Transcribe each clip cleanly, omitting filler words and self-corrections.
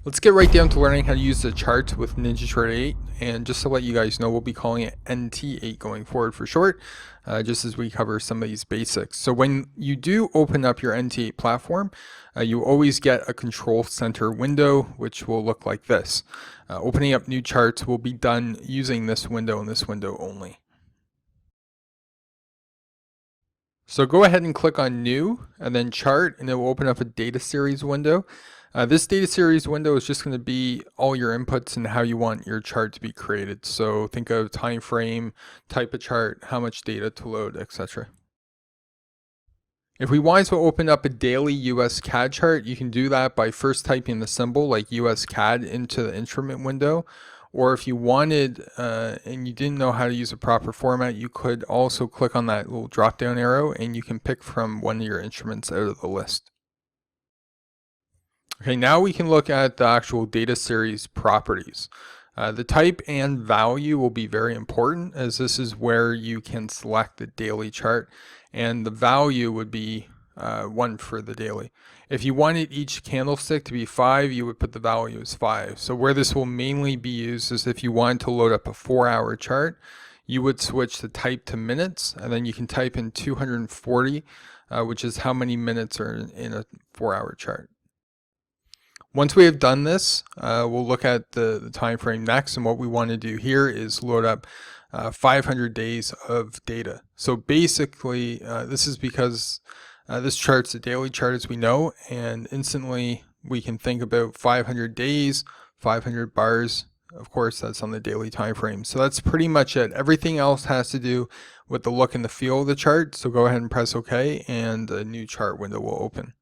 Let's get right down to learning how to use the charts with NinjaTrader 8. And just to let you guys know, we'll be calling it NT8 going forward for short, just as we cover some of these basics. So when you do open up your NT8 platform, you always get a control center window, which will look like this. Opening up new charts will be done using this window and this window only. So go ahead and click on New and then Chart, and it will open up a data series window. This data series window is just going to be all your inputs and how you want your chart to be created. So think of time frame, type of chart, how much data to load, etc. If we want to open up a daily US CAD chart, you can do that by first typing the symbol like US CAD into the instrument window. Or if you wanted and you didn't know how to use a proper format, you could also click on that little drop down arrow and you can pick from one of your instruments out of the list. Okay, now we can look at the actual data series properties. The type and value will be very important, as this is where you can select the daily chart, and the value would be 1 for the daily. If you wanted each candlestick to be 5, you would put the value as 5. So where this will mainly be used is if you wanted to load up a 4-hour chart, you would switch the type to minutes, and then you can type in 240, which is how many minutes are in a 4-hour chart. Once we have done this, we'll look at the time frame next, and what we want to do here is load up 500 days of data. So basically, this is because this chart's a daily chart, as we know, and instantly we can think about 500 days, 500 bars. Of course, that's on the daily time frame. So that's pretty much it. Everything else has to do with the look and the feel of the chart. So go ahead and press OK, and a new chart window will open.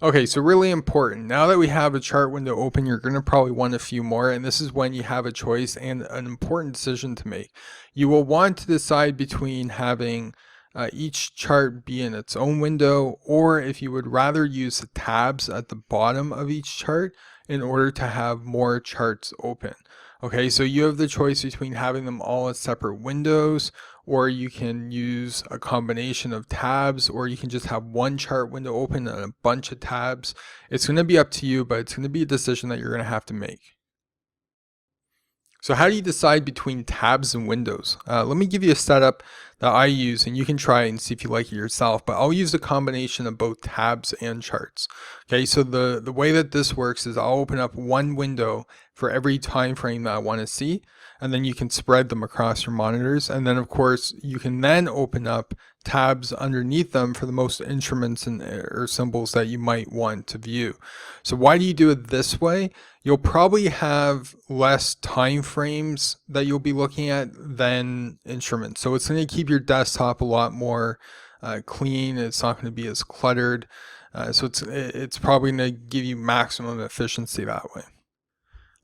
Okay, so really important. Now that we have a chart window open, you're going to probably want a few more, and this is when you have a choice and an important decision to make. You will want to decide between having each chart be in its own window, or if you would rather use the tabs at the bottom of each chart in order to have more charts open. Okay, so you have the choice between having them all as separate windows, or you can use a combination of tabs, or you can just have one chart window open and a bunch of tabs. It's going to be up to you, but it's going to be a decision that you're going to have to make. So how do you decide between tabs and windows? Let me give you a setup that I use, and you can try it and see if you like it yourself, but I'll use a combination of both tabs and charts. Okay, so the way that this works is I'll open up one window for every time frame that I want to see, and then you can spread them across your monitors, and then of course you can then open up tabs underneath them for the most instruments and or symbols that you might want to view. So why do you do it this way? You'll probably have less time frames that you'll be looking at than instruments. So it's going to keep your desktop a lot more clean. It's not going to be as cluttered. So it's probably going to give you maximum efficiency that way.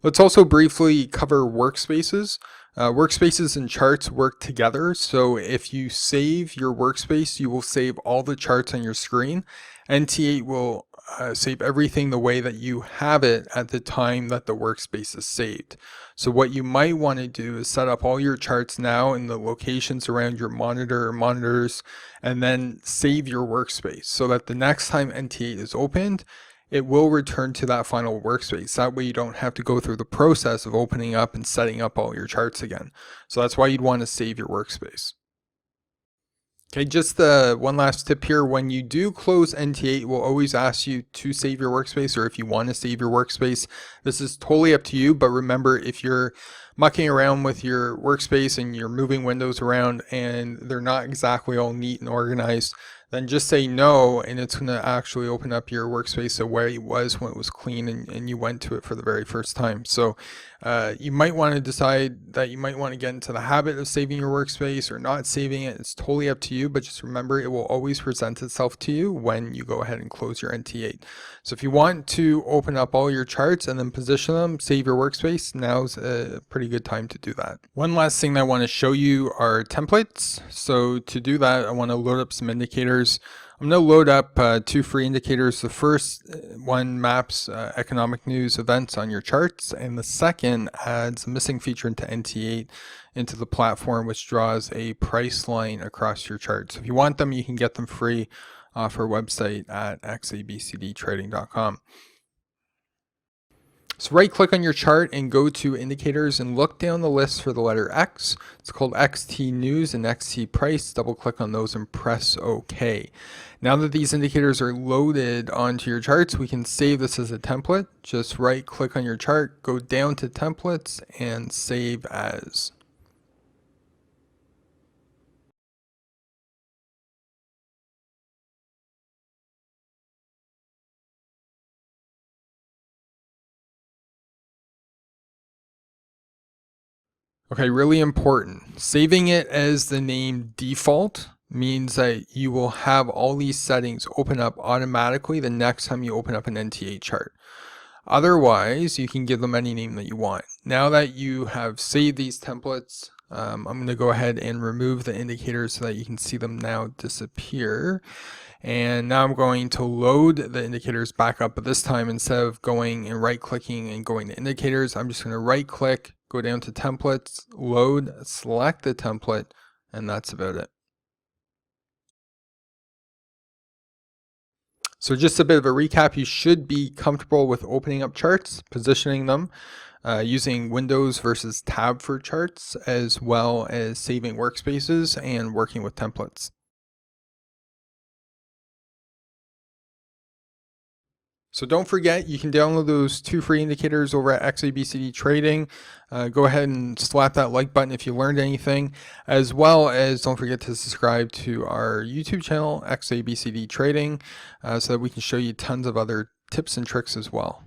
Let's also briefly cover workspaces. Workspaces and charts work together. So if you save your workspace, you will save all the charts on your screen. NT8 will save everything the way that you have it at the time that the workspace is saved. So what you might want to do is set up all your charts now in the locations around your monitor or monitors, and then save your workspace so that the next time NT8 is opened, it will return to that final workspace. That way you don't have to go through the process of opening up and setting up all your charts again. So that's why you'd want to save your workspace. Okay, just one last tip here. When you do close NT8, we'll always ask you to save your workspace, or if you want to save your workspace. This is totally up to you, but remember, if you're mucking around with your workspace and you're moving windows around and they're not exactly all neat and organized, then just say no, and it's going to actually open up your workspace the way it was when it was clean and you went to it for the very first time. So you might want to decide that you might want to get into the habit of saving your workspace or not saving it. It's totally up to you, but just remember, it will always present itself to you when you go ahead and close your NT8. So if you want to open up all your charts and then position them, save your workspace, now's a pretty good time to do that. One last thing that I want to show you are templates. So to do that, I want to load up some indicators. I'm going to load up 2 free indicators. The first one maps economic news events on your charts, and the second adds a missing feature into NT8 into the platform, which draws a price line across your chart. So if you want them, you can get them free. off our website at XABCDtrading.com. So right click on your chart and go to indicators and look down the list for the letter X. It's called XT News and XT Price. Double click on those and press OK. Now that these indicators are loaded onto your charts, we can save this as a template. Just right click on your chart, go down to templates and save as. Okay, really important. Saving it as the name default means that you will have all these settings open up automatically the next time you open up an NT8 chart. Otherwise, you can give them any name that you want. Now that you have saved these templates, I'm going to go ahead and remove the indicators so that you can see them now disappear. And now I'm going to load the indicators back up, but this time instead of going and right clicking and going to indicators, I'm just going to right click, go down to templates, load, select the template, and that's about it. So just a bit of a recap, you should be comfortable with opening up charts, positioning them, using Windows versus Tab for charts, as well as saving workspaces and working with templates. So don't forget, you can download those 2 free indicators over at XABCD Trading. Go ahead and slap that like button if you learned anything, as well as don't forget to subscribe to our YouTube channel, XABCD Trading, so that we can show you tons of other tips and tricks as well.